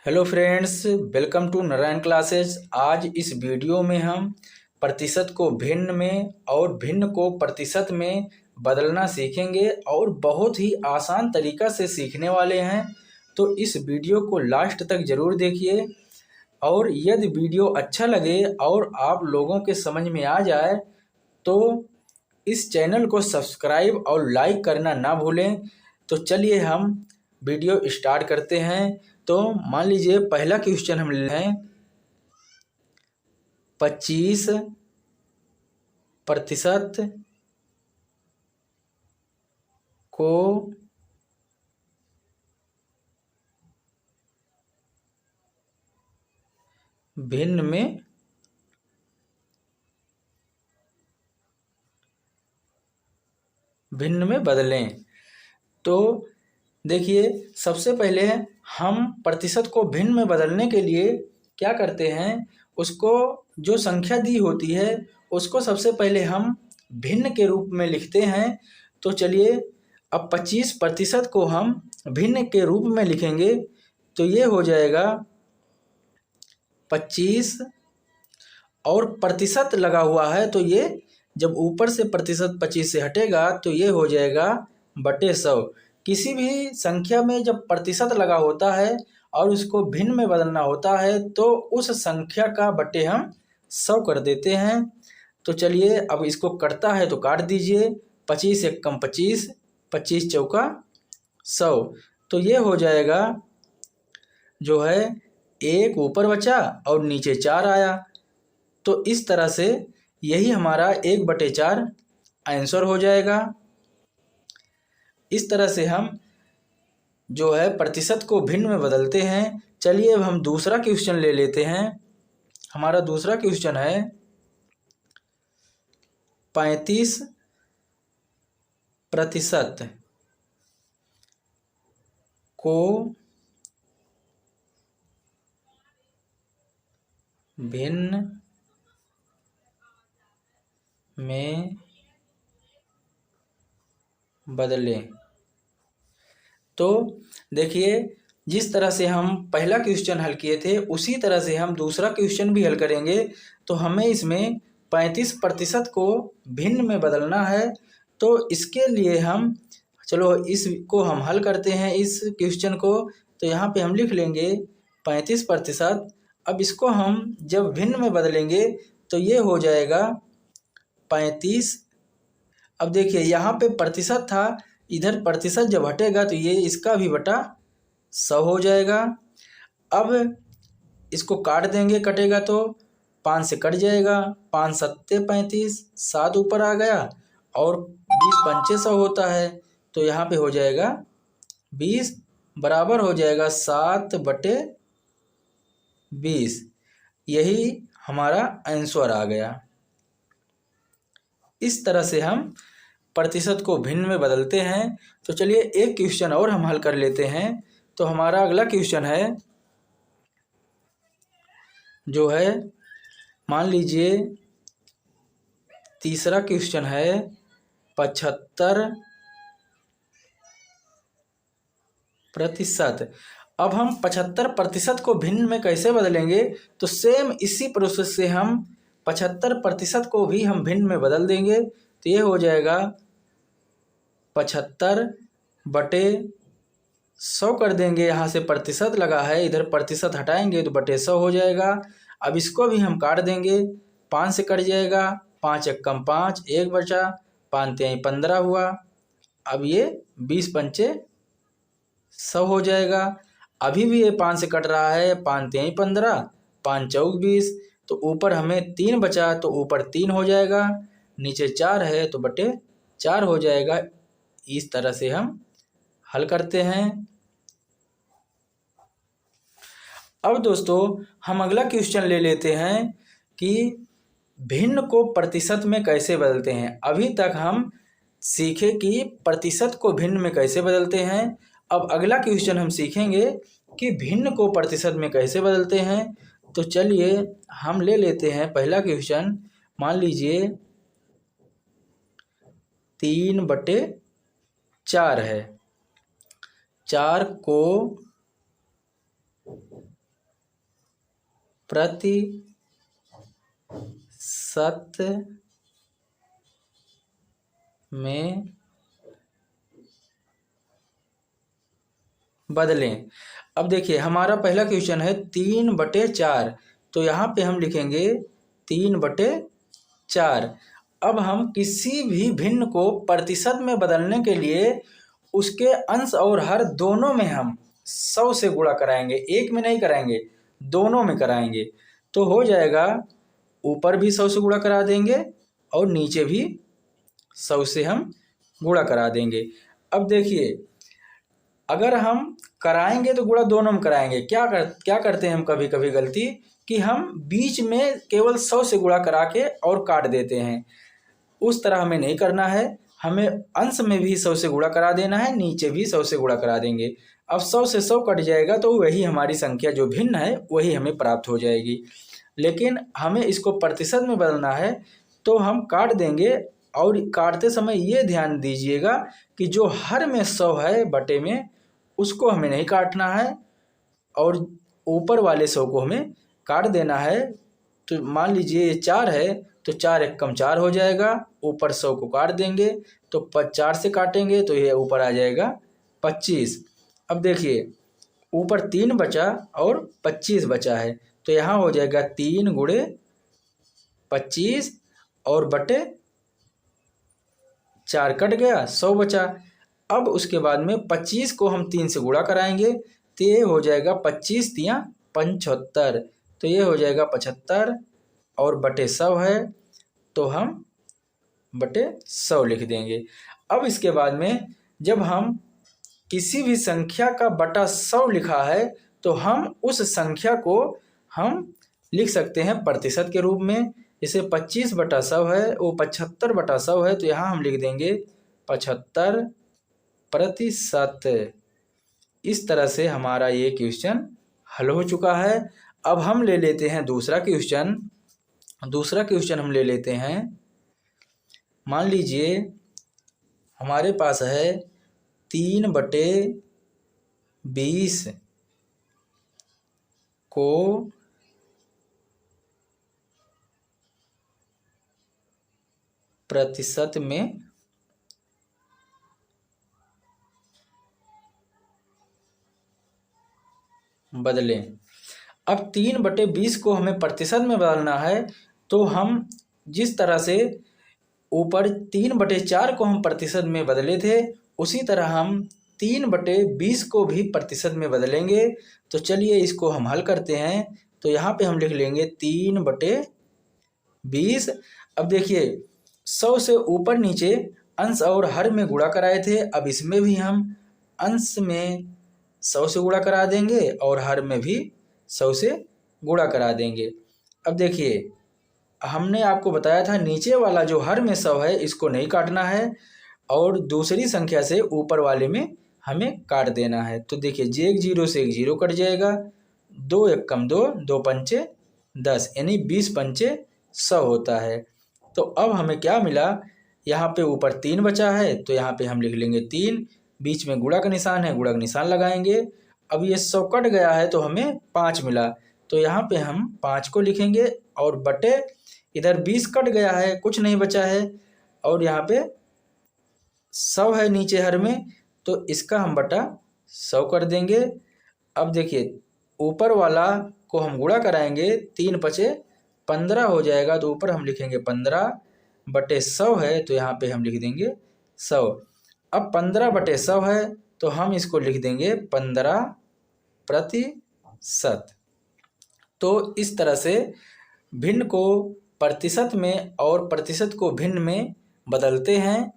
Hello friends, welcome to Narayan classes. आज इस video में हम प्रतिशत को भिन्न में और भिन्न को प्रतिशत में बदलना सीखेंगे और बहुत ही आसान तरीका से सीखने वाले हैं। तो इस वीडियो को लास्ट तक ज़रूर देखिए और यदि वीडियो अच्छा लगे और आप लोगों के समझ में आ जाए तो इस चैनल को सब्सक्राइब और लाइक करना ना भूलें। तो चलिए हम वीडियो स्टार्ट करते हैं। तो मान लीजिए पहला क्वेश्चन हम ले हैं 25% को भिन्न में बदलें। तो देखिए, सबसे पहले हम प्रतिशत को भिन्न में बदलने के लिए क्या करते हैं, उसको जो संख्या दी होती है उसको सबसे पहले हम भिन्न के रूप में लिखते हैं। तो चलिए अब 25% को हम भिन्न के रूप में लिखेंगे। तो ये हो जाएगा 25 और प्रतिशत लगा हुआ है, तो ये जब ऊपर से प्रतिशत 25 से हटेगा तो ये हो जाएगा बटे 100। किसी भी संख्या में जब प्रतिशत लगा होता है और उसको भिन्न में बदलना होता है तो उस संख्या का बटे हम 100 कर देते हैं। तो चलिए अब इसको कटता है तो काट दीजिए। 25 एक कम 25, 25 चौका 100। तो ये हो जाएगा जो है एक ऊपर बचा और नीचे 4 आया। तो इस तरह से यही हमारा 1/4 आंसर हो जाएगा। इस तरह से हम जो है प्रतिशत को भिन्न में बदलते हैं। चलिए अब हम दूसरा क्वेश्चन ले लेते हैं। हमारा दूसरा क्वेश्चन है 35% को भिन्न में बदलें। तो देखिए, जिस तरह से हम पहला क्वेश्चन हल किए थे उसी तरह से हम दूसरा क्वेश्चन भी हल करेंगे। तो हमें इसमें 35% को भिन्न में बदलना है। तो इसके लिए हम चलो इसको हम हल करते हैं इस क्वेश्चन को। तो यहाँ पे हम लिख लेंगे 35%। अब इसको हम जब भिन्न में बदलेंगे तो ये हो जाएगा 35। अब देखिए यहाँ पे प्रतिशत था, इधर प्रतिशत जब हटेगा तो ये इसका भी बटा 100 हो जाएगा। अब इसको काट देंगे, कटेगा तो 5 से कट जाएगा। 5 सत्ते 35, 7 ऊपर आ गया और 20 पंचे 100 होता है। तो यहाँ पे हो जाएगा 20 बराबर हो जाएगा 7/20। यही हमारा आंसर आ गया। इस तरह से हम प्रतिशत को भिन्न में बदलते हैं। तो चलिए एक क्वेश्चन और हम हल कर लेते हैं। तो हमारा अगला क्वेश्चन है जो है मान लीजिए तीसरा क्वेश्चन है 75%। अब हम 75% को भिन्न में कैसे बदलेंगे, तो सेम इसी प्रोसेस से हम 75% को भी हम भिन्न में बदल देंगे। तो ये हो जाएगा 75/100 कर देंगे। यहाँ से प्रतिशत लगा है, इधर प्रतिशत हटाएंगे तो बटे 100 हो जाएगा। अब इसको भी हम काट देंगे, 5 से कट जाएगा। 5 एक कम 5, 1 बचा, 5 तिहाई 15 हुआ। अब ये 20 पंचे 100 हो जाएगा। अभी भी ये 5 से कट रहा है, 5 तिहाई 15, 5 चौक 20। तो ऊपर हमें 3 बचा तो ऊपर 3 हो जाएगा, नीचे 4 है तो बटे 4 हो जाएगा। इस तरह से हम हल करते हैं। अब दोस्तों हम अगला क्वेश्चन ले लेते हैं कि भिन्न को प्रतिशत में कैसे बदलते हैं। अभी तक हम सीखे कि प्रतिशत को भिन्न में कैसे बदलते हैं। अब अगला क्वेश्चन हम सीखेंगे कि भिन्न को प्रतिशत में कैसे बदलते हैं। तो चलिए हम ले लेते हैं पहला क्वेश्चन। मान लीजिए 3/4 है। 4 को प्रतिशत में बदलें। अब देखिए हमारा पहला क्वेश्चन है 3/4, तो यहाँ पे हम लिखेंगे 3/4। अब हम किसी भी भिन्न को प्रतिशत में बदलने के लिए उसके अंश और हर दोनों में हम 100 से गुणा कराएंगे, एक में नहीं कराएंगे, दोनों में कराएंगे। तो हो जाएगा, ऊपर भी 100 से गुणा करा देंगे और नीचे भी 100 से हम गुणा करा देंगे। अब देखिए अगर हम कराएंगे तो गुणा दोनों में कराएंगे। क्या करते हैं हम कभी कभी गलती कि हम बीच में केवल 100 से गुणा करा के और काट देते हैं। उस तरह हमें नहीं करना है, हमें अंश में भी 100 से गुणा करा देना है, नीचे भी 100 से गुणा करा देंगे। अब 100 से 100 कट जाएगा तो वही हमारी संख्या जो भिन्न है वही हमें प्राप्त हो जाएगी। लेकिन हमें इसको प्रतिशत में बदलना है तो हम काट देंगे, और काटते समय ये ध्यान दीजिएगा कि जो हर में 100 है बटे में उसको हमें नहीं काटना है और ऊपर वाले 100 को हमें काट देना है। तो मान लीजिए ये 4 है तो 4 एक कम 4 हो जाएगा, ऊपर 100 को काट देंगे तो 4 से काटेंगे तो ये ऊपर आ जाएगा 25। अब देखिए ऊपर 3 बचा और 25 बचा है, तो यहाँ हो जाएगा 3 गुणे 25 और बटे 4 कट गया, 100 बचा। अब उसके बाद में 25 को हम 3 से गुणा कराएंगे तो ये हो जाएगा 25 तिया 75, तो ये हो जाएगा 75 और बटे 100 है तो हम बटे 100 लिख देंगे। अब इसके बाद में जब हम किसी भी संख्या का बटा 100 लिखा है तो हम उस संख्या को हम लिख सकते हैं प्रतिशत के रूप में। जैसे 25/100 है वो 75/100 है, तो यहाँ हम लिख देंगे 75%। इस तरह से हमारा ये क्वेश्चन हल हो चुका है। अब हम ले लेते हैं दूसरा क्वेश्चन। दूसरा क्वेश्चन हम ले लेते हैं, मान लीजिए हमारे पास है 3/20 को प्रतिशत में बदलें। अब 3/20 को हमें प्रतिशत में बदलना है तो हम जिस तरह से ऊपर 3/4 को हम प्रतिशत में बदले थे उसी तरह हम 3/20 को भी प्रतिशत में बदलेंगे। तो चलिए इसको हम हल करते हैं। तो यहाँ पे हम लिख लेंगे 3/20। अब देखिए 100 से ऊपर नीचे अंश और हर में गुणा कराए थे, अब इसमें भी हम अंश में 100 से गुणा करा देंगे और हर में भी 100 से गुणा करा देंगे। अब देखिए हमने आपको बताया था नीचे वाला जो हर में 100 है इसको नहीं काटना है और दूसरी संख्या से ऊपर वाले में हमें काट देना है। तो देखिए जे 1 0 से 1 0 कट जाएगा, 2 एक कम 2, 2 पंचे 10, यानी 20 पंचे 100 होता है। तो अब हमें क्या मिला, यहाँ पे ऊपर 3 बचा है तो यहाँ पे हम लिख लेंगे 3, बीच में गुणा का निशान है, गुणा का निशान लगाएंगे। अब ये 100 कट गया है तो हमें 5 मिला, तो यहाँ पे हम 5 को लिखेंगे और बटे इधर 20 कट गया है, कुछ नहीं बचा है और यहाँ पे 100 है नीचे हर में, तो इसका हम बटा 100 कर देंगे। अब देखिए ऊपर वाला को हम गुणा कराएंगे, 3 पचे 15 हो जाएगा, तो ऊपर हम लिखेंगे 15 बटे 100 है तो यहाँ पे हम लिख देंगे 100। अब 15/100 है तो हम इसको लिख देंगे 15%। तो इस तरह से भिन्न को प्रतिशत में और प्रतिशत को भिन्न में बदलते हैं।